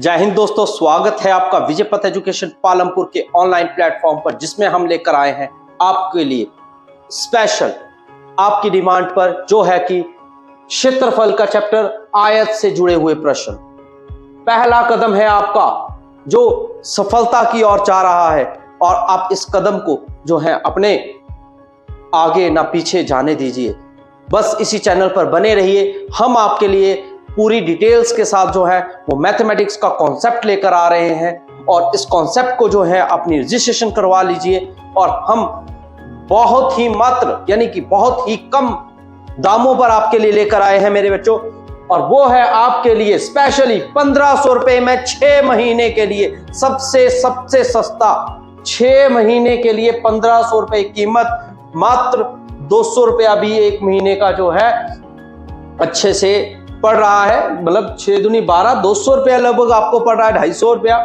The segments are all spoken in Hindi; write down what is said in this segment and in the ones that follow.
जय हिंद दोस्तों, स्वागत है आपका विजय पथ एजुकेशन पालमपुर के ऑनलाइन प्लेटफॉर्म पर, जिसमें हम लेकर आए हैं आपके लिए स्पेशल आपकी डिमांड पर, जो है कि क्षेत्रफल का चैप्टर आयत से जुड़े हुए प्रश्न। पहला कदम है आपका जो सफलता की ओर जा रहा है, और आप इस कदम को जो है अपने आगे ना पीछे जाने दीजिए। बस इसी चैनल पर बने रहिए। हम आपके लिए पूरी डिटेल्स के साथ जो है वो मैथमेटिक्स का कॉन्सेप्ट लेकर आ रहे हैं, और इस कॉन्सेप्ट को जो है अपनी रजिस्ट्रेशन करवा लीजिए। और हम बहुत ही मात्र यानी कि बहुत ही कम दामों पर आपके लिए लेकर आए हैं मेरे बच्चों, और वो है आपके लिए स्पेशली 1500 रुपए में 6 महीने के लिए सबसे सस्ता। 6 महीने के लिए 1500 रुपए कीमत, मात्र 200 रुपया भी एक महीने का जो है अच्छे से पड़ रहा है। मतलब 6 दूनी 12, 200 रुपया लगभग आपको पड़ रहा है, 250 रुपया।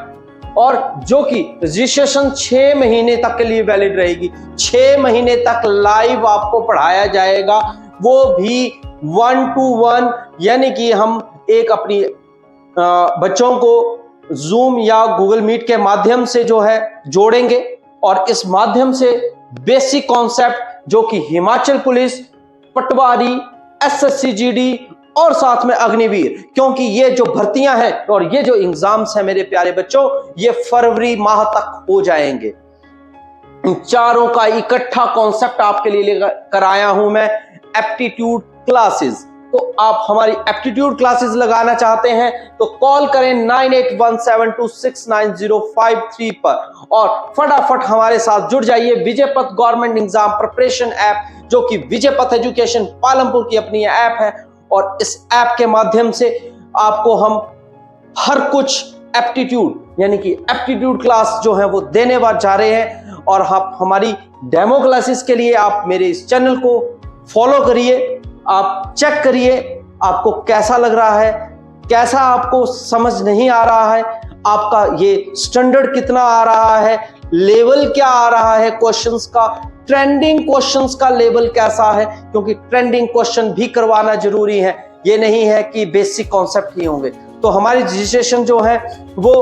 और जो कि रजिस्ट्रेशन 6 महीने तक के लिए वैलिड रहेगी। 6 महीने तक लाइव आपको पढ़ाया जाएगा, वो भी 1 to 1, यानी कि हम एक अपनी बच्चों को जूम या गूगल मीट के माध्यम से जो है जोड़ेंगे, और इस माध्यम से बेसिक कॉन्सेप्ट जो कि हिमाचल पुलिस, पटवारी, एसएससी जीडी और साथ में अग्निवीर, क्योंकि ये जो भर्तियां हैं और ये जो एग्जाम्स हैं मेरे प्यारे बच्चों, ये फरवरी माह तक हो जाएंगे। इन चारों का इकट्ठा कॉन्सेप्ट आपके लिए लेकर आया हूं मैं, एप्टीट्यूड क्लासेस। तो आप हमारी एप्टीट्यूड क्लासेस लगाना चाहते हैं तो कॉल करें 9817269053 पर, और फटाफट हमारे साथ जुड़ जाइए। विजय पथ गवर्नमेंट एग्जाम प्रिपरेशन ऐप, जो कि विजय पथ एजुकेशन पालमपुर की अपनी ऐप है, और इस ऐप के माध्यम से आपको हम हर कुछ एप्टीट्यूड यानी कि एप्टीट्यूड क्लास जो है वो देने जा रहे हैं। और आप हमारी डेमो क्लासेस के लिए आप मेरे इस चैनल को फॉलो करिए, आप चेक करिए आपको कैसा लग रहा है, कैसा आपको समझ नहीं आ रहा है, आपका ये स्टैंडर्ड कितना आ रहा है, लेवल क्या आ रहा है क्वेश्चंस का, ट्रेंडिंग क्वेश्चंस का लेवल कैसा है, क्योंकि ट्रेंडिंग क्वेश्चन भी करवाना जरूरी है। ये नहीं है कि बेसिक कॉन्सेप्ट ही होंगे। तो हमारी रजिस्ट्रेशन जो है वो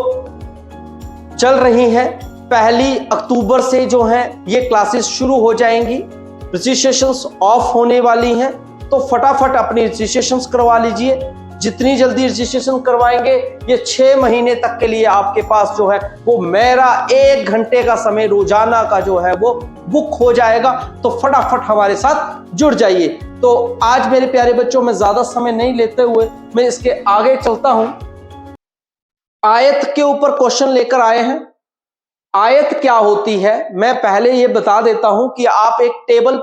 चल रही है। 1 अक्टूबर से जो है ये क्लासेस शुरू हो जाएंगी। रजिस्ट्रेशंस ऑफ होने वाली हैं, तो फटाफट अपनी रजिस्ट्रेशंस करवा लीजिए। जितनी जल्दी रजिस्ट्रेशन करवाएंगे, ये 6 महीने तक के लिए आपके पास जो है वो मेरा 1 घंटे का समय रोजाना का जो है वो बुक हो जाएगा। तो फटाफट हमारे साथ जुड़ जाइए। तो आज मेरे प्यारे बच्चों, में ज्यादा समय नहीं लेते हुए मैं इसके आगे चलता हूं। आयत के ऊपर क्वेश्चन लेकर आए हैं। आयत क्या होती है मैं पहले ये बता देता हूं कि आप एक टेबल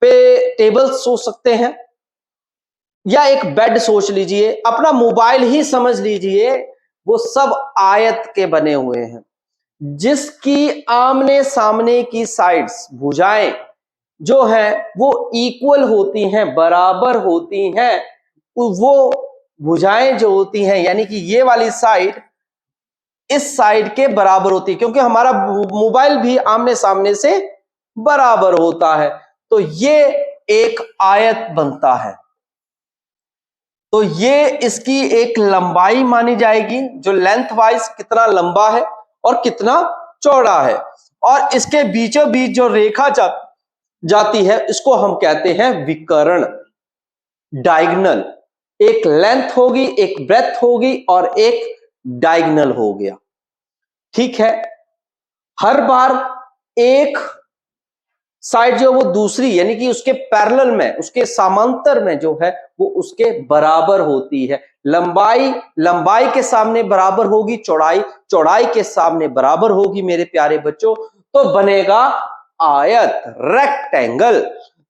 टेबल सोच सकते हैं, या एक बेड सोच लीजिए, अपना मोबाइल ही समझ लीजिए, वो सब आयत के बने हुए हैं, जिसकी आमने सामने की साइड्स, भुजाएं जो है वो इक्वल होती हैं, बराबर होती हैं। वो भुजाएं जो होती हैं, यानी कि ये वाली साइड इस साइड के बराबर होती है, क्योंकि हमारा मोबाइल भी आमने सामने से बराबर होता है। तो ये एक आयत बनता है। तो ये इसकी एक लंबाई मानी जाएगी, जो लेंथ वाइज कितना लंबा है और कितना चौड़ा है। और इसके बीचों बीच जो रेखा जाती है, इसको हम कहते हैं विकर्ण, डायगोनल। एक लेंथ होगी, एक ब्रेथ होगी, और एक डायगोनल हो गया। ठीक है, हर बार एक साइड जो वो दूसरी यानी कि उसके पैरेलल में, उसके समांतर में जो है वो उसके बराबर होती है। लंबाई के सामने बराबर होगी, चौड़ाई के सामने बराबर होगी मेरे प्यारे बच्चों। तो बनेगा आयत, रेक्टेंगल।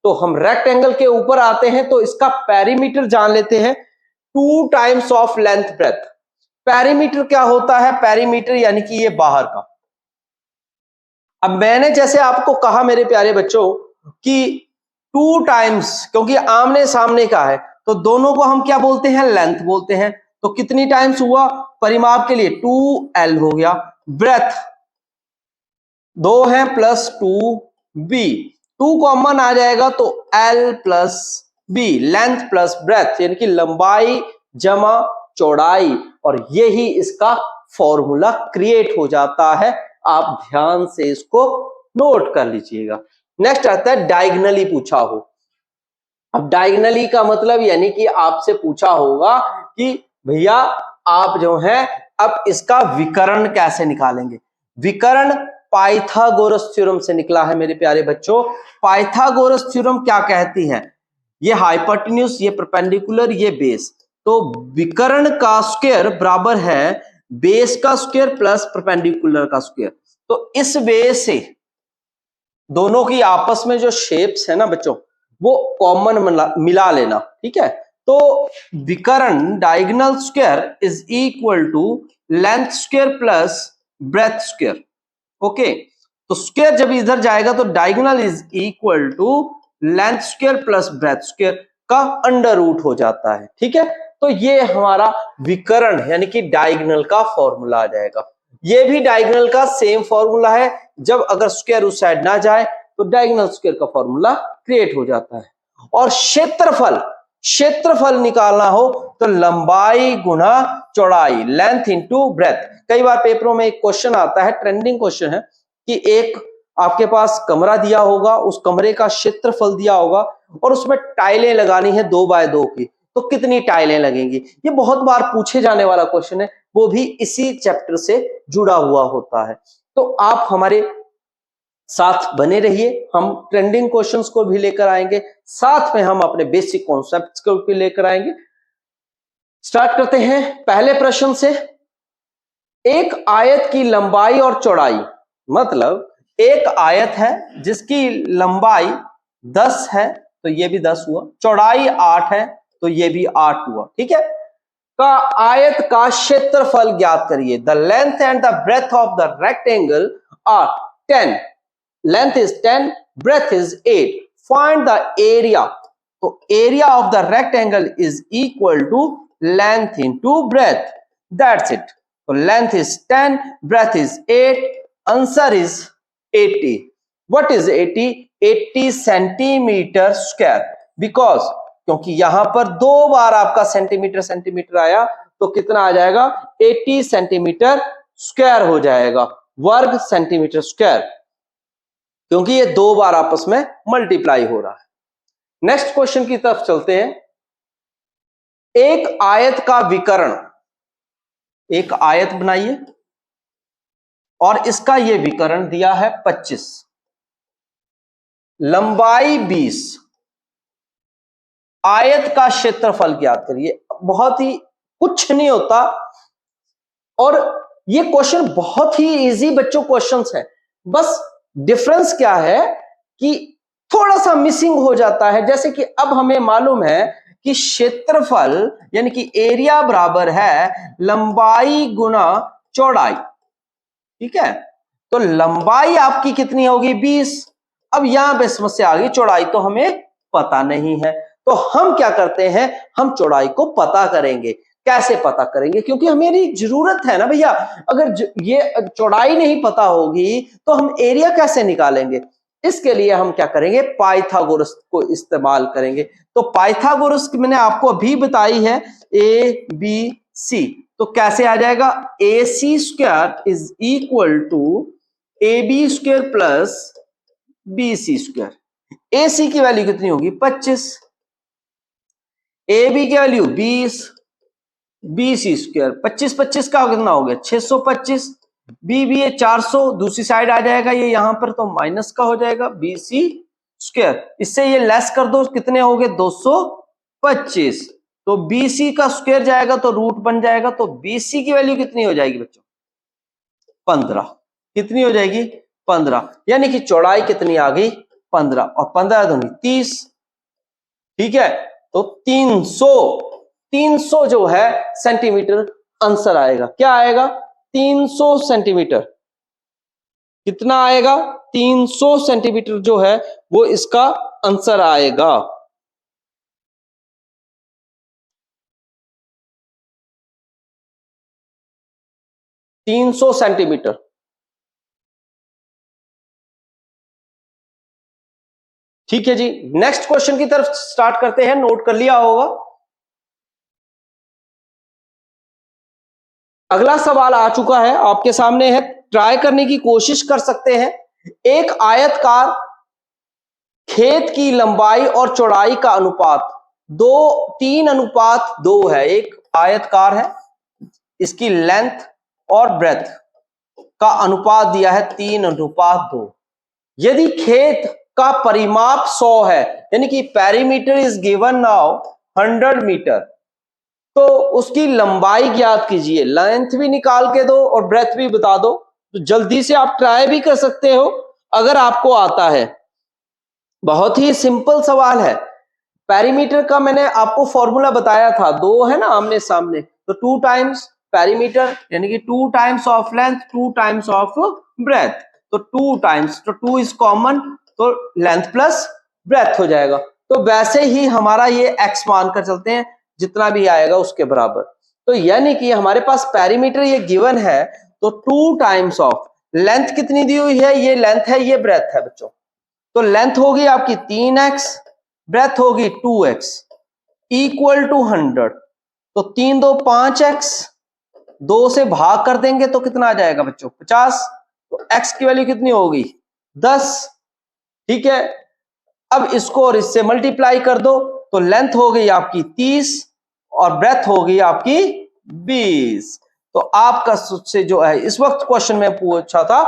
तो हम रेक्टेंगल के ऊपर आते हैं, तो इसका पेरीमीटर जान लेते हैं। 2 times of length breadth. Perimeter क्या होता है? पेरीमीटर यानी कि ये बाहर का। अब मैंने जैसे आपको कहा मेरे प्यारे बच्चों कि 2 टाइम्स, क्योंकि आमने सामने का है, तो दोनों को हम क्या बोलते हैं? लेंथ बोलते हैं। तो कितनी टाइम्स हुआ परिमाप के लिए? 2L हो गया। ब्रेथ 2 है प्लस 2B, 2 कॉमन आ जाएगा तो L plus B, length plus breath, यानी कि लंबाई जमा चौड़ाई। और यही इसका फॉर्मूला क्रिएट हो जाता है। आप ध्यान से इसको नोट कर लीजिएगा। नेक्स्ट आता है डायगनली पूछा हो। अब डायगनली का मतलब यानी कि आपसे पूछा होगा कि भैया आप जो है अब इसका विकर्ण कैसे निकालेंगे। विकर्ण पाइथागोरस थ्योरम से निकला है मेरे प्यारे बच्चों। पाइथागोरस थ्योरम क्या कहती है, ये हाइपोटेन्यूज, ये परपेंडिकुलर, ये बेस, तो विकर्ण का स्क्वायर बराबर है बेस का स्क्वायर प्लस परपेंडिकुलर का स्क्वायर। तो इस वे से दोनों की आपस में जो शेप्स है ना बच्चों, वो कॉमन मिला लेना, ठीक है। तो विकर्ण diagonal square is equal to length square plus breadth square. Okay, तो स्क्वायर जब इधर जाएगा तो diagonal is equal to length square plus breadth square का अंडर रूट हो जाता है, ठीक है। तो ये हमारा विकर्ण यानी कि डायगोनल का फॉर्मूला आ जाएगा। ये भी डायगोनल का सेम फॉर्मूला है, जब अगर स्क्वायर उस साइड ना जाए तो डायगोनल स्क्वायर का फॉर्मूला क्रिएट हो जाता है। और क्षेत्रफल, क्षेत्रफल निकालना हो तो लंबाई गुना चौड़ाई, लेंथ इनटू ब्रेथ। कई बार पेपरों में एक क्वेश्चन आता है, ट्रेंडिंग क्वेश्चन है, कि एक आपके पास कमरा दिया होगा, उस कमरे का क्षेत्रफल दिया होगा और उसमें टाइलें लगानी है 2 बाय 2 की, तो कितनी टाइलें लगेंगी। ये बहुत बार पूछे जाने वाला क्वेश्चन है, वो भी इसी चैप्टर से जुड़ा हुआ होता है। तो आप हमारे साथ बने रहिए, हम ट्रेंडिंग क्वेश्चंस को भी लेकर आएंगे, साथ में हम अपने बेसिक कॉन्सेप्ट्स को भी लेकर आएंगे। स्टार्ट करते हैं पहले प्रश्न से। एक आयत की लंबाई और चौड़ाई, मतलब एक आयत है जिसकी लंबाई 10 है तो ये भी 10 हुआ, चौड़ाई 8 है तो ये भी 8 हुआ, ठीक है। का आयत का क्षेत्रफल ज्ञात करिए। The length and the breadth of the rectangle are 10, length is 10, breadth is 8, find the area. तो area of the rectangle is equal to length into breadth, that's it. तो length is 10, breadth is 8, answer is 80। What is 80? 80 centimetre square. Because क्योंकि यहां पर 2 बार आपका सेंटीमीटर सेंटीमीटर आया तो कितना आ जाएगा, 80 सेंटीमीटर स्क्वायर हो जाएगा, वर्ग सेंटीमीटर स्क्वायर, क्योंकि ये 2 बार आपस में मल्टीप्लाई हो रहा है। नेक्स्ट क्वेश्चन की तरफ चलते हैं। एक आयत का विकर्ण, एक आयत बनाइए और इसका ये विकर्ण दिया है 25, लंबाई 20, आयत का क्षेत्रफल ज्ञात करिए। बहुत ही कुछ नहीं होता, और ये क्वेश्चन बहुत ही इजी बच्चों क्वेश्चंस है। बस डिफरेंस क्या है कि थोड़ा सा मिसिंग हो जाता है। जैसे कि अब हमें मालूम है कि क्षेत्रफल यानी कि एरिया बराबर है लंबाई गुना चौड़ाई, ठीक है। तो लंबाई आपकी कितनी होगी, 20। अब यहां पे समस्या आ गई, चौड़ाई तो हमें पता नहीं है, तो हम क्या करते हैं, हम चौड़ाई को पता करेंगे। कैसे पता करेंगे, क्योंकि हमेरी जरूरत है ना भैया। अगर ये चौड़ाई नहीं पता होगी तो हम एरिया कैसे निकालेंगे। इसके लिए हम क्या करेंगे, पाइथागोरस को इस्तेमाल करेंगे। तो पाइथागोरस की मैंने आपको अभी बताई है, ए बी सी। तो कैसे आ जाएगा, A C square is equal to A B square plus B C square. A C की वैल्यू कितनी होगी, 25, ए बी की वैल्यू 20, बी सी स्क्वायर 25 25 का कितना हो गया, 625, बी बी ए 400, दूसरी साइड आ जाएगा ये यहां पर तो माइनस का हो जाएगा बी सी स्क्वायर। इससे ये लेस कर दो, कितने हो गए 225, तो बीसी का स्क्वायर जाएगा तो रूट बन जाएगा, तो बीसी की वैल्यू कितनी हो जाएगी बच्चों, 15। कितनी हो जाएगी, 15, यानी कि चौड़ाई कितनी आ गई, 15, और 15 दूनी 30, ठीक है। तो 300 जो है सेंटीमीटर आंसर आएगा। क्या आएगा, 300 सेंटीमीटर। कितना आएगा, 300 सेंटीमीटर जो है वो इसका आंसर आएगा। तीन सौ सेंटीमीटर। ठीक है जी, नेक्स्ट क्वेश्चन की तरफ स्टार्ट करते हैं। नोट कर लिया होगा। अगला सवाल आ चुका है आपके सामने है, ट्राई करने की कोशिश कर सकते हैं। एक आयतकार खेत की लंबाई और चौड़ाई का अनुपात 3:2 है। एक आयतकार है, इसकी लेंथ और ब्रेथ का अनुपात दिया है 3:2। यदि खेत का परिमाप 100 है, यानी कि perimeter is given now 100 metre, तो उसकी लंबाई ज्ञात कीजिए। लेंथ भी निकाल के दो और ब्रेथ भी बता दो। तो जल्दी से आप ट्राई भी कर सकते हो अगर आपको आता है। बहुत ही सिंपल सवाल है। पेरीमीटर का मैंने आपको फॉर्मूला बताया था, दो है ना आमने सामने, तो 2 टाइम्स पेरीमीटर यानी कि 2 times of length 2 times of breadth, तो 2 टाइम्स, तो 2 इज कॉमन, तो लेंथ प्लस ब्रेथ हो जाएगा। तो वैसे ही हमारा ये x मान कर चलते हैं, जितना भी आएगा उसके बराबर। तो यानी कि हमारे पास पेरीमीटर ये गिवन है, तो 2 टाइम्स ऑफ लेंथ कितनी दी हुई है, ये लेंथ है ये ब्रेथ है बच्चों। तो लेंथ होगी आपकी 3x, ब्रेथ होगी 2x इक्वल टू 100। तो 3 2 5x, 2 से भाग कर देंगे तो कितना आ जाएगा बच्चों 50। तो x की वैल्यू कितनी होगी 10। ठीक है, अब इसको और इससे मल्टीप्लाई कर दो, तो लेंथ हो गई आपकी 30 और ब्रेथ हो गई आपकी 20। तो आपका से जो है इस वक्त क्वेश्चन में पूछा था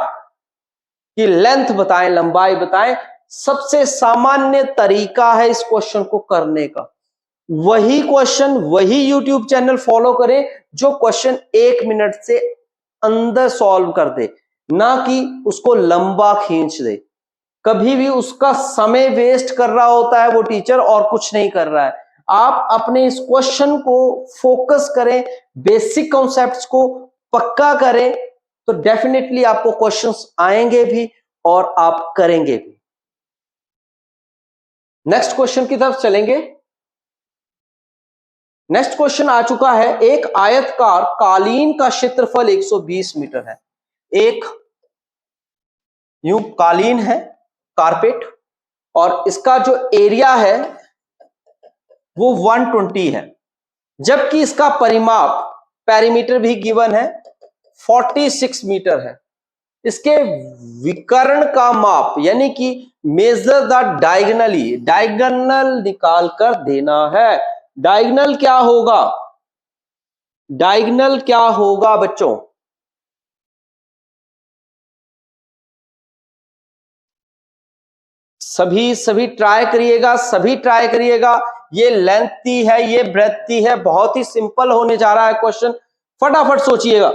कि लेंथ बताएं, लंबाई बताएं, सबसे सामान्य तरीका है इस क्वेश्चन को करने का। वही क्वेश्चन, वही यूट्यूब चैनल फॉलो करें जो क्वेश्चन 1 मिनट से अंदर सॉल्व कर दे, ना कि उसको लंबा खींच दे। कभी भी उसका समय वेस्ट कर रहा होता है वो टीचर, और कुछ नहीं कर रहा है। आप अपने इस क्वेश्चन को फोकस करें, बेसिक कॉन्सेप्ट्स को पक्का करें, तो डेफिनेटली आपको क्वेश्चंस आएंगे भी और आप करेंगे भी। नेक्स्ट क्वेश्चन की तरफ चलेंगे। नेक्स्ट क्वेश्चन आ चुका है, एक आयतकार कालीन का क्षेत्रफल 120 मीटर है। एक यूं कालीन है, कारपेट, और इसका जो एरिया है वो 120 है, जबकि इसका परिमाप पेरीमीटर भी गिवन है 46 मीटर है। इसके विकर्ण का माप यानी कि मेजर द डायगनली, डायगोनल निकाल कर देना है। डायगोनल क्या होगा, डायगोनल क्या होगा बच्चों, सभी ट्राई करिएगा, सभी ट्राई करिएगा। ये लेंथी है, ये ब्रेथी है, बहुत ही सिंपल होने जा रहा है क्वेश्चन, फटाफट सोचिएगा।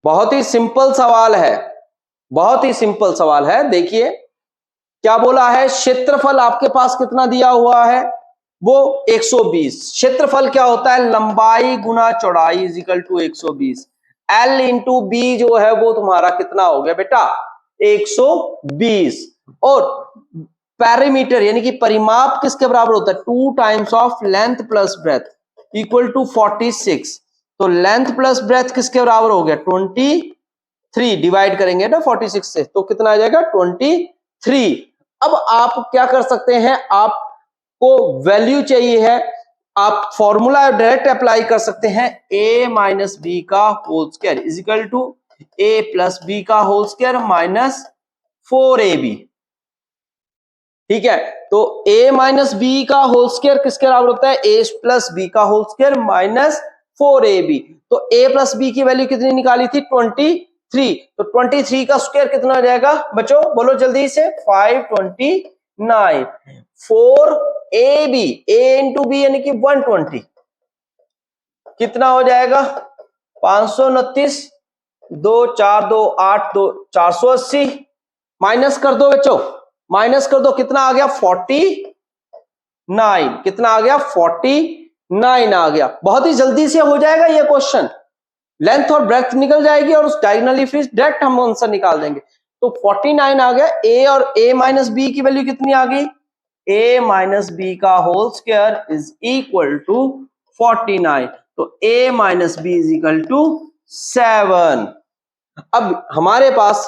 बहुत ही सिंपल सवाल है, बहुत ही सिंपल सवाल है। देखिए क्या बोला है, क्षेत्रफल आपके पास कितना दिया हुआ है, वो 120। क्षेत्रफल क्या होता है, लंबाई गुना चौड़ाई is equal to 120। L into B जो है वो तुम्हारा कितना हो गया बेटा 120। और पेरीमीटर यानी कि परिमाप किसके बराबर होता है, 2 times of length plus breadth equal to 46। तो लेंथ प्लस ब्रेथ किसके बराबर हो गया 23। डिवाइड करेंगे ना 46 से, तो कितना आ जाएगा 23। अब आप क्या कर सकते हैं, आपको वैल्यू चाहिए है, आप फॉर्मूला डायरेक्ट अप्लाई कर सकते हैं। a माइनस बी का whole square is equal to a plus B का होल स्क्वायर माइनस 4ab। ठीक है, तो a माइनस बी का होल स्क्वायर किसके बराबर होता है, a प्लस बी का होल स्क्वायर माइनस 4ab। तो a प्लस बी की वैल्यू कितनी निकाली थी 23। तो 23 का स्क्वायर कितना हो जाएगा बच्चों, बोलो जल्दी से, 529। 4ab, a इंटू बी यानी कि 120 कितना हो जाएगा 529, 2 4 2 8 2 480। माइनस कर दो बच्चों, माइनस कर दो, कितना आ गया 49। कितना आ गया 49 आ गया। बहुत ही जल्दी से हो जाएगा ये क्वेश्चन, लेंथ और ब्रेथ निकल जाएगी और उस डायगोनली फिर डायरेक्ट हम आंसर निकाल देंगे। तो 49 आ गया। ए और a माइनस बी की वैल्यू कितनी आ गई a माइनस बी का whole square is equal to 49। तो a minus B is equal to 7। अब हमारे पास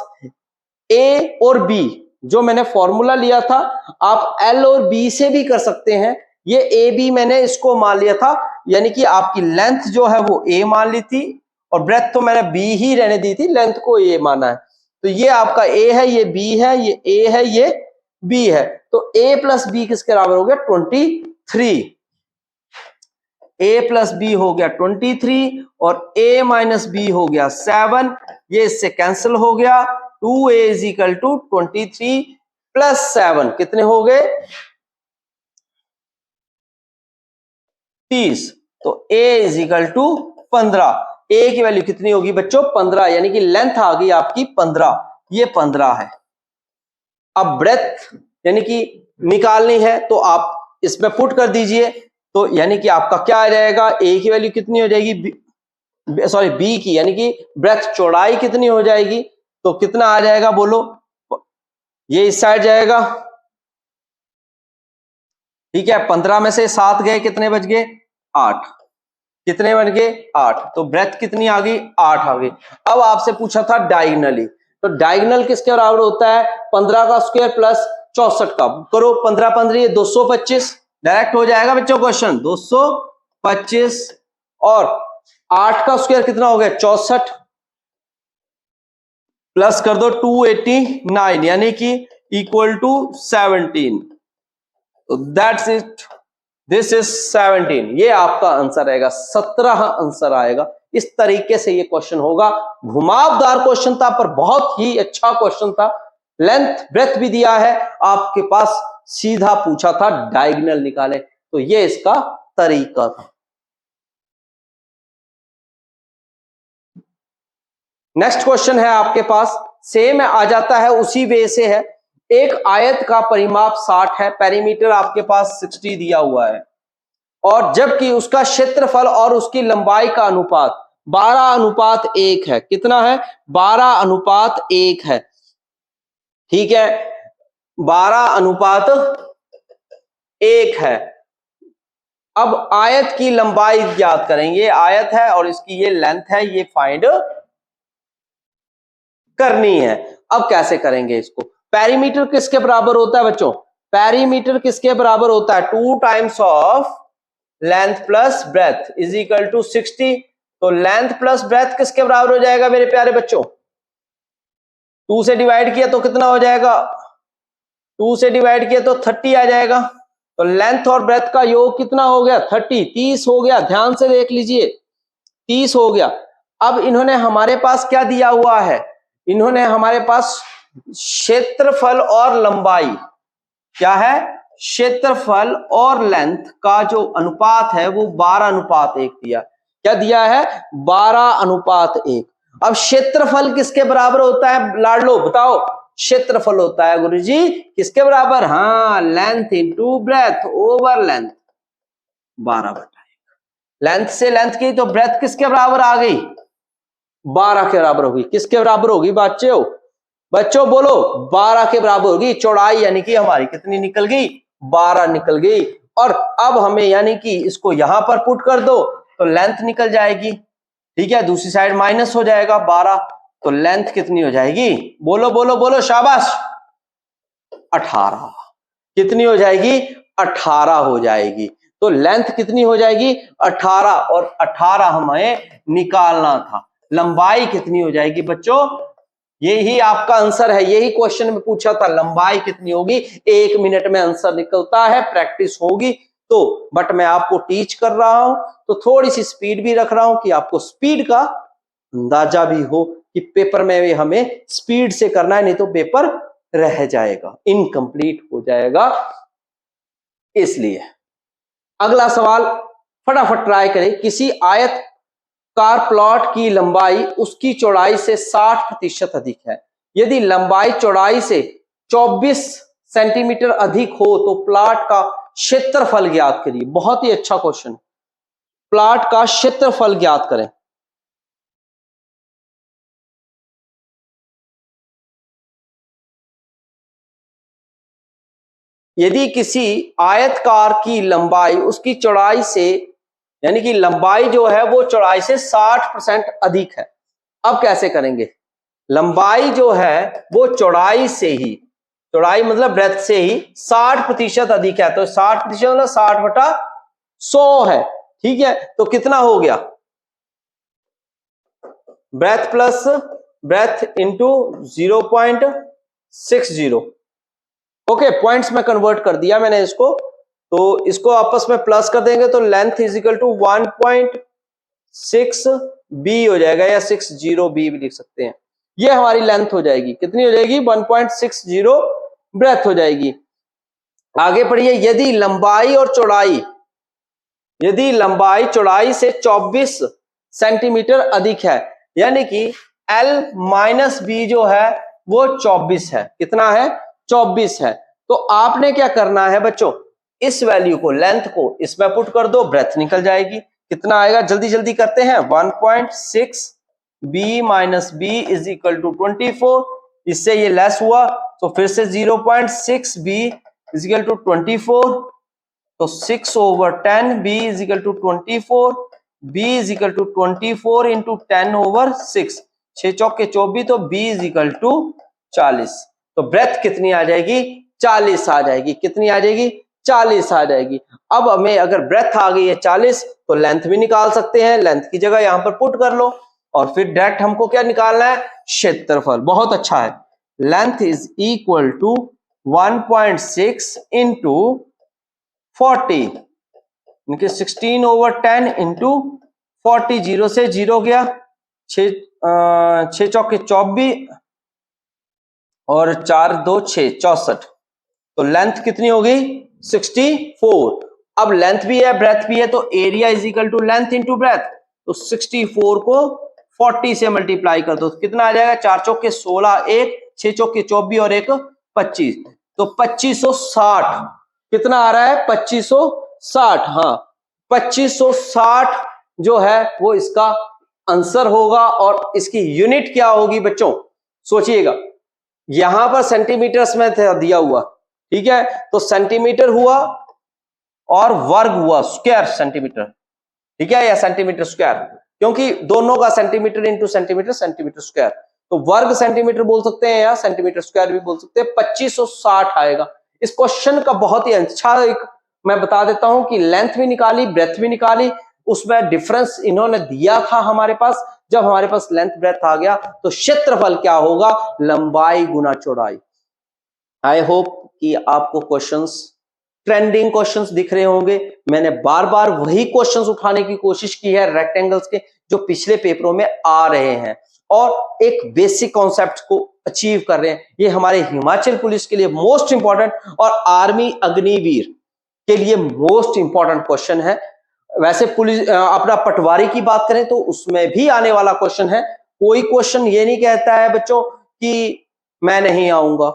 a और b जो मैंने फॉर्मूला लिया था, आप l और b से भी कर सकते हैं। ये a b मैंने इसको मान लिया था, यानी कि आपकी लेंथ जो है वो a मान ली थी और ब्रेथ तो मैंने b ही रहने दी थी, लेंथ को a माना है। तो ये आपका a है, ये b है, ये a है, ये b है। तो a प्लस b किसके बराबर हो गया? 23। a प्लस बी हो गया 23 और a माइनस बी हो गया 7। ये इससे कैंसिल हो गया। 2a is equal to 23 plus 7 कितने हो गए? 30। तो a is equal to 15। a की वैल्यू कितनी होगी बच्चों? 15, यानी कि लेंथ आ गई आपकी 15। ये 15 है। अब ब्रेथ यानी कि निकालनी है तो आप इसमें पुट कर दीजिए। तो यानी कि आपका क्या आ जाएगा? a की वैल्यू कितनी हो जाएगी? सॉरी बी की, यानी कि ब्रेथ चौड़ाई कितनी हो जाएगी? तो कितना आ जाएगा बोलो? ये इस साइड जाएगा, ठीक है। 15 में से 7 गए, कितने बच गए? 8। कितने बन गए? 8। तो ब्रेथ कितनी आ गई? 8 आ गई। अब आपसे पूछा था डायगनली, तो डायगनल किसके बराबर होता है? 15 का स्क्वायर प्लस 64 का। करो 15 15 225, डायरेक्ट हो जाएगा बच्चों क्वेश्चन। 225 और 8 का स्क्वायर कितना हो गया? 64, प्लस कर दो 289, यानी कि इक्वल टू 17। तो दैट्स इट, दिस इज 17। ये आपका आंसर आएगा, 17 आंसर आएगा। इस तरीके से ये क्वेश्चन होगा। घुमावदार क्वेश्चन था पर बहुत ही अच्छा क्वेश्चन था। लेंथ ब्रेथ भी दिया है आपके पास, सीधा पूछा था डायगोनल निकाले। तो ये इसका तरीका था। नेक्स्ट क्वेश्चन है आपके पास, सेम आ जाता है, उसी वे से है। एक आयत का परिमाप 60 है, पेरीमीटर आपके पास 60 दिया हुआ है, और जबकि उसका क्षेत्रफल और उसकी लंबाई का अनुपात 12:1 है। कितना है? 12:1 है, ठीक है। 12:1 है। अब आयत की लंबाई ज्ञात करेंगे। आयत है और इसकी ये लेंथ है, ये फाइंड करनी है। अब कैसे करेंगे इसको? पेरीमीटर किसके बराबर होता है बच्चों? पेरीमीटर किसके बराबर होता है? 2 times of length plus breadth is equal to 60। तो लेंथ प्लस ब्रेथ किसके बराबर हो जाएगा मेरे प्यारे बच्चों? 2 से डिवाइड किया तो कितना हो जाएगा? 2 से डिवाइड किया तो 30 आ जाएगा। तो लेंथ और ब्रेथ का योग कितना हो गया? 30, 30 हो गया। ध्यान से देख लीजिए, 30 हो गया। अब इन्होंने हमारे पास क्या दिया हुआ है? इन्होंने हमारे पास क्षेत्रफल और लंबाई, क्या है? क्षेत्रफल और लेंथ का जो अनुपात है वो 12:1 दिया। क्या दिया है? 12:1। अब क्षेत्रफल किसके बराबर होता है लाडलो? बताओ। क्षेत्रफल होता है गुरुजी किसके बराबर? हाँ, length into breath over length, 12/1। Length से लेंथ की तो ब्रेथ किसके बराबर आ गई? 12 के बराबर होगी। किसके बराबर होगी बच्चों? बच्चों बोलो, 12 के बराबर होगी। चौड़ाई यानी कि हमारी कितनी निकल गई? 12 निकल गई। और अब हमें यानी कि इसको यहां पर पुट कर दो तो लेंथ निकल जाएगी, ठीक है। दूसरी साइड माइनस हो जाएगा 12, तो लेंथ कितनी हो जाएगी? बोलो बोलो बोलो, शाबाश। 18। कितनी हो जाएगी? 18 हो जाएगी। तो लेंथ कितनी हो जाएगी? 18, और 18 हमें निकालना था। लंबाई कितनी हो जाएगी बच्चों? यही आपका आंसर है, यही क्वेश्चन में पूछा था, लंबाई कितनी होगी? 1 मिनट में आंसर निकलता है, प्रैक्टिस होगी तो। बट मैं आपको टीच कर रहा हूं तो थोड़ी सी स्पीड भी रख रहा हूं कि आपको स्पीड का अंदाजा भी हो कि पेपर में भी हमें स्पीड से करना है, नहीं तो पेपर रह जाएगा, इनकम्प्लीट हो जाएगा। इसलिए अगला सवाल फटाफट ट्राई करें। किसी आयत कार प्लॉट की लंबाई उसकी चौड़ाई से 60% अधिक है। यदि लंबाई चौड़ाई से 24 सेंटीमीटर अधिक हो तो प्लॉट का क्षेत्रफल ज्ञात करिए। बहुत ही अच्छा क्वेश्चन। प्लॉट का क्षेत्रफल ज्ञात करें। यदि किसी आयतकार की लंबाई उसकी चौड़ाई से, यानी कि लंबाई जो है वो चौड़ाई से 60% अधिक है। अब कैसे करेंगे? लंबाई जो है वो चौड़ाई से ही, चौड़ाई मतलब ब्रेथ से ही 60% अधिक है, तो 60% मतलब 60/100 है। ठीक है, तो कितना हो गया? Breadth plus breadth into 0.60। Okay, points में कन्वर्ट कर दिया मैंने इसको, तो इसको आपस में प्लस कर देंगे तो length is equal to 1.6 B हो जाएगा, या 60 बी भी लिख सकते हैं। ये हमारी लेंथ हो जाएगी, कितनी हो जाएगी? 1.60 ब्रेथ हो जाएगी। आगे पढ़िए, यदि लंबाई और चौड़ाई, यदि लंबाई चौड़ाई से 24 सेंटीमीटर अधिक है, यानी कि L माइनस बी जो है वो 24 है। कितना है? 24 है। तो आपने क्या करना है बच्चों, इस वैल्यू को, लेंथ को इसमें पुट कर दो, ब्रेथ निकल जाएगी। कितना आएगा? जल्दी जल्दी करते हैं। 1.6 B minus B is equal to 24। इससे ये लेस हुआ तो फिर से 0.6 बी इज इक्वल टू 24, तो 6/10 b is equal to 24, b is equal to 24 into 10/6, 6 चौके 24, तो b इज इक्वल टू 40। तो ब्रेथ कितनी आ जाएगी? 40 आ जाएगी। कितनी आ जाएगी? 40 आ जाएगी। अब हमें अगर ब्रेथ आ गई है 40 तो लेंथ भी निकाल सकते हैं। लेंथ की जगह यहां पर पुट कर लो और फिर डायरेक्ट हमको क्या निकालना है? क्षेत्रफल। बहुत अच्छा है। Length is equal to 1.6 into 40, इनके 16/10 इंटू 40, 0 से 0 गया, 6 चौके 24 और 4 2 6 64। तो लेंथ कितनी होगी? 64। अब लेंथ भी है ब्रेथ भी है, तो area is equal to length into breadth. तो 64 को 40 से मल्टीप्लाई कर दो, तो कितना आ जाएगा? 4 चौके 16, 1 6 चौके 24 और 1 25, तो 2560। कितना आ रहा है? 2560। हाँ, 2560 जो है वो इसका आंसर होगा। और इसकी यूनिट क्या होगी बच्चों? सोचिएगा, यहां पर सेंटीमीटर्स में दिया हुआ, ठीक है, तो सेंटीमीटर हुआ और वर्ग हुआ, स्क्वायर सेंटीमीटर, ठीक है, या सेंटीमीटर स्क्वायर, क्योंकि दोनों का centimetre into centimetre, centimetre square, तो वर्ग सेंटीमीटर बोल सकते हैं या सेंटीमीटर स्क्वायर भी बोल सकते हैं। 2560 आएगा। इस क्वेश्चन का बहुत ही अच्छा एक मैं बता देता हूं कि लेंथ भी निकाली, ब्रेथ भी निकाली, उसमें डिफरेंस इन्होंने दिया था हमारे पास। जब हमारे पास लेंथ ब्रेथ आ गया तो क्षेत्रफल क्या होगा? लंबाई गुना चौड़ाई। आई होप कि आपको क्वेश्चंस, ट्रेंडिंग क्वेश्चंस दिख रहे होंगे। मैंने बार बार वही क्वेश्चंस उठाने की कोशिश की है रेक्टेंगल्स के, जो पिछले पेपरों में आ रहे हैं और एक बेसिक कॉन्सेप्ट को अचीव कर रहे हैं। ये हमारे हिमाचल पुलिस के लिए मोस्ट इंपॉर्टेंट और आर्मी अग्निवीर के लिए मोस्ट इंपॉर्टेंट क्वेश्चन है। वैसे पुलिस अपना पटवारी की बात करें तो उसमें भी आने वाला क्वेश्चन है। कोई क्वेश्चन ये नहीं कहता है बच्चों कि मैं नहीं आऊंगा।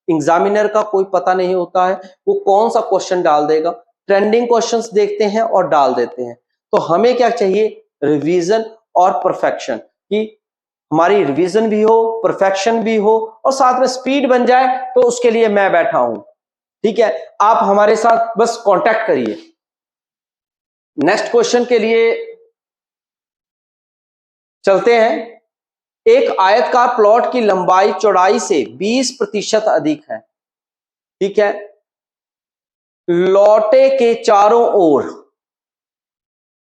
एग्जामिनर का कोई पता नहीं होता है वो कौन सा क्वेश्चन डाल देगा। ट्रेंडिंग क्वेश्चंस देखते हैं और डाल देते हैं। तो हमें क्या चाहिए? रिवीजन और परफेक्शन, कि हमारी रिवीजन भी हो, परफेक्शन भी हो और साथ में स्पीड बन जाए। तो उसके लिए मैं बैठा हूं, ठीक है। आप हमारे साथ बस कांटेक्ट करिए। नेक्स्ट क्वेश्चन के लिए चलते हैं। एक आयतकार प्लॉट की लंबाई चौड़ाई से 20% अधिक है, ठीक है। लौटे के चारों ओर,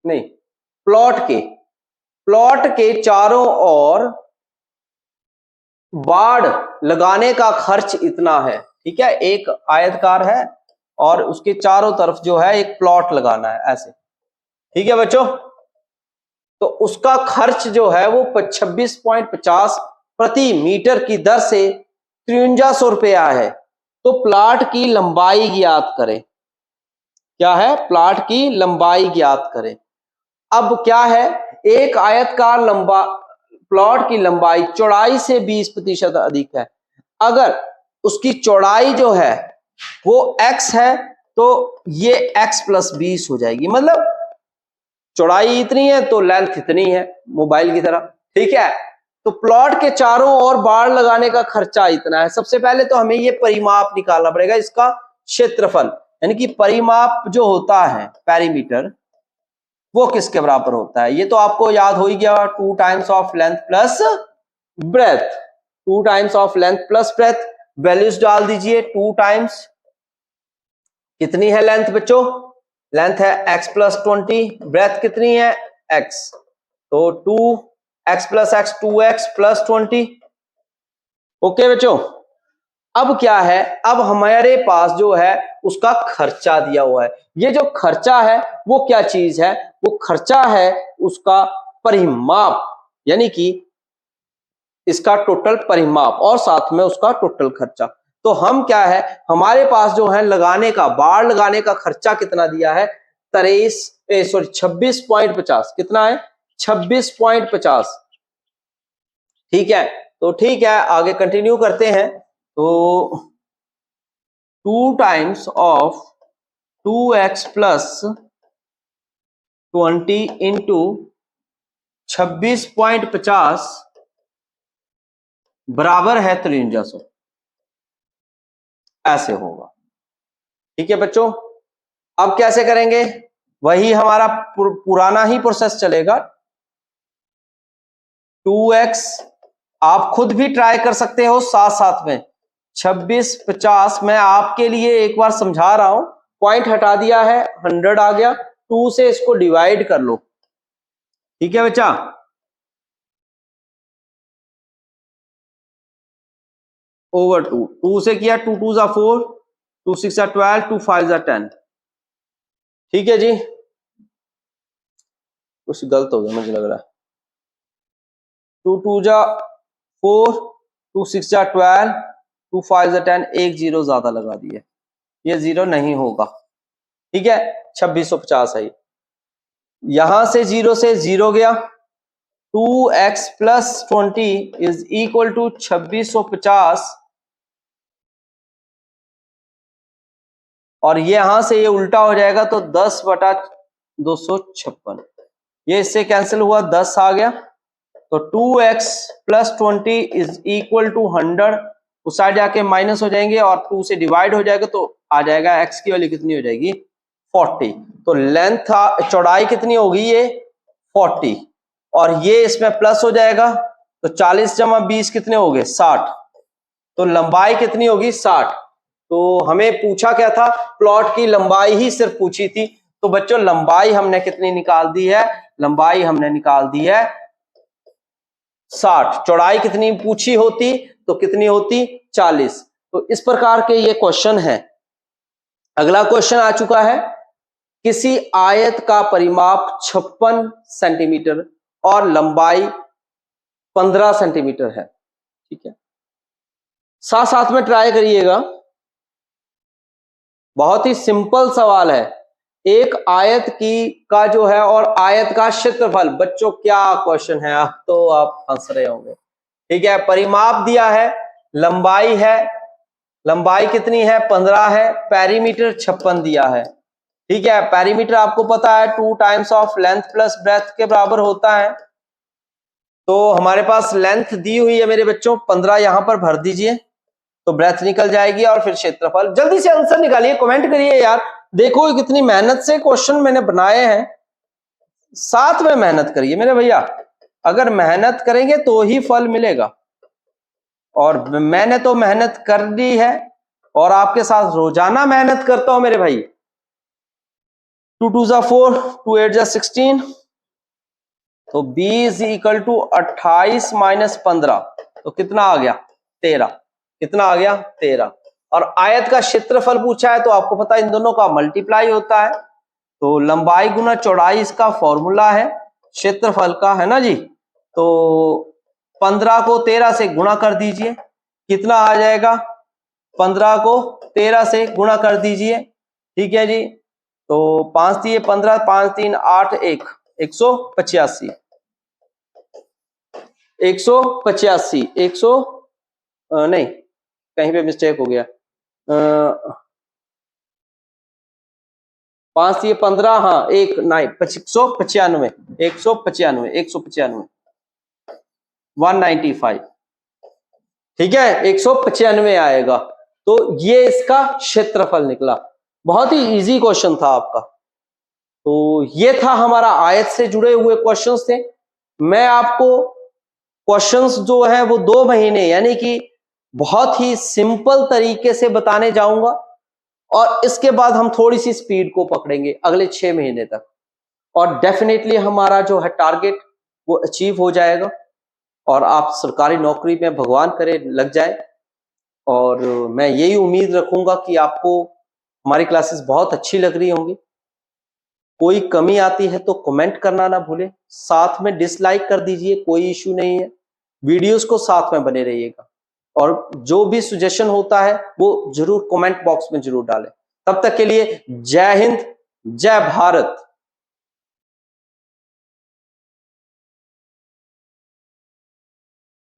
नहीं, प्लॉट के चारों ओर बाड़ लगाने का खर्च इतना है, ठीक है। एक आयतकार है और उसके चारों तरफ जो है एक प्लॉट लगाना है ऐसे, ठीक है बच्चों। तो उसका खर्च जो है वो 26.50 प्रति मीटर की दर से 5300 रुपया है। तो प्लाट की लंबाई ज्ञात करें। क्या है? प्लाट की लंबाई ज्ञात करें। अब क्या है? एक आयतकार प्लॉट की लंबाई चौड़ाई से 20% अधिक है। अगर उसकी चौड़ाई जो है वो x है तो ये x + 20 हो जाएगी। मतलब चौड़ाई इतनी है तो लेंथ इतनी है, मोबाइल की तरह, ठीक है। तो प्लॉट के चारों ओर बाड़ लगाने का खर्चा इतना है। सबसे पहले तो हमें ये परिमाप निकालना पड़ेगा इसका, क्षेत्रफल यानी कि परिमाप जो होता है पेरीमीटर, वो किसके बराबर होता है? ये तो आपको याद हो ही गया, 2 times of length plus breath. 2 times of length plus breath, values डाल दीजिए। 2 टाइम्स कितनी है लेंथ बच्चों? लेंथ है x प्लस 20, ब्रेथ कितनी है? x, तो 2x plus x 2x plus 20। Okay बच्चों, अब क्या है, अब हमारे पास जो है उसका खर्चा दिया हुआ है। ये जो खर्चा है वो क्या चीज है? वो खर्चा है उसका परिमाप, यानी कि इसका टोटल परिमाप और साथ में उसका टोटल खर्चा। तो हम क्या है, हमारे पास जो है लगाने का, बाड़ लगाने का खर्चा कितना दिया है? 26.50। कितना है? 26.50। ठीक है, तो ठीक है, आगे कंटिन्यू करते हैं। तो 2 times of 2x plus 20 into 26.50 बराबर है 5300, ऐसे होगा। ठीक है बच्चों, अब कैसे करेंगे? वही हमारा पुराना ही प्रोसेस चलेगा। 2x आप खुद भी ट्राई कर सकते हो साथ साथ में। 2650 मैं आपके लिए एक बार समझा रहा हूं, पॉइंट हटा दिया है, 100 आ गया। 2 से इसको डिवाइड कर लो। ठीक है बच्चा, ओवर 2, 2 से किया, 2 2 जा 4, 2 6 जा 12, 2 5 जा 10। ठीक है जी, कुछ गलत हो गया मुझे लग रहा है। 2 2 जा 4, 2 6 जा 12, 2 5 जा 10, एक जीरो ज्यादा लगा दिए, ये जीरो नहीं होगा। ठीक है, 2650 है। यहां से जीरो गया, 2x plus 20 is equal to 2650, और ये यहां से ये उल्टा हो जाएगा तो 10/256। ये इससे कैंसिल हुआ, 10 आ गया, तो 2x plus 20 is equal to 100। उस साइड जाके माइनस हो जाएंगे और 2 से डिवाइड हो जाएगा तो आ जाएगा x की वैल्यू कितनी हो जाएगी? 40। तो लेंथ चौड़ाई कितनी होगी? ये 40, और ये इसमें प्लस हो जाएगा तो 40 जमा 20 कितने हो गए? 60। तो लंबाई कितनी होगी? 60। तो हमें पूछा क्या था? प्लॉट की लंबाई ही सिर्फ पूछी थी। तो बच्चों लंबाई हमने कितनी निकाल दी है? लंबाई हमने निकाल दी है 60। चौड़ाई कितनी पूछी होती तो कितनी होती? 40। तो इस प्रकार के ये क्वेश्चन है। अगला क्वेश्चन आ चुका है, किसी आयत का परिमाप 56 सेंटीमीटर और लंबाई 15 सेंटीमीटर है। ठीक है, साथ साथ में ट्राई करिएगा, बहुत ही सिंपल सवाल है। एक आयत की का जो है और आयत का क्षेत्रफल। बच्चों क्या क्वेश्चन है, आप तो आप हंस रहे होंगे। ठीक है, परिमाप दिया है, लंबाई है, लंबाई कितनी है? 15 है, पेरीमीटर 56 दिया है। ठीक है, पेरीमीटर आपको पता है 2 times of length plus breath के बराबर होता है। तो हमारे पास लेंथ दी हुई है मेरे बच्चों 15, यहां पर भर दीजिए तो ब्रेथ निकल जाएगी, और फिर क्षेत्रफल। जल्दी से आंसर निकालिए, कमेंट करिए यार। देखो कितनी मेहनत से क्वेश्चन मैंने बनाए हैं, साथ में मेहनत करिए मेरे भैया। अगर मेहनत करेंगे तो ही फल मिलेगा, और मैंने तो मेहनत कर ली है और आपके साथ रोजाना मेहनत करता हूं मेरे भाई। 2 2 जा 4, 2 8 जा 16, तो 20 इक्वल टू 28 माइनस 15, तो कितना आ गया? 13। कितना आ गया? 13। और आयत का क्षेत्रफल पूछा है तो आपको पता है इन दोनों का मल्टीप्लाई होता है, तो लंबाई गुना चौड़ाई इसका फॉर्मूला है क्षेत्रफल का, है ना जी। तो 15 को 13 से गुणा कर दीजिए, कितना आ जाएगा? 15 को 13 से गुणा कर दीजिए। ठीक है जी, तो 5 दिए 15, 5 3 8 1, 185। 185, 100 नहीं, कहीं पे मिस्टेक हो गया। 5 दिए 15, हाँ 1 9, 195, 195, 195, 195। ठीक है, 195 आएगा। तो ये इसका क्षेत्रफल निकला। बहुत ही इजी क्वेश्चन था आपका। तो ये था हमारा आयत से जुड़े हुए क्वेश्चंस थे। मैं आपको क्वेश्चंस जो है वो 2 महीने यानी कि बहुत ही सिंपल तरीके से बताने जाऊंगा, और इसके बाद हम थोड़ी सी स्पीड को पकड़ेंगे अगले 6 महीने तक, और डेफिनेटली हमारा जो है टारगेट वो अचीव हो जाएगा और आप सरकारी नौकरी में भगवान करे लग जाए। और मैं यही उम्मीद रखूंगा कि आपको हमारी क्लासेस बहुत अच्छी लग रही होंगी। कोई कमी आती है तो कमेंट करना ना भूलें, साथ में डिसलाइक कर दीजिए, कोई इश्यू नहीं है। वीडियोस को साथ में बने रहिएगा, और जो भी सजेशन होता है वो जरूर कमेंट बॉक्स में जरूर डालें। तब तक के लिए जय हिंद, जय भारत।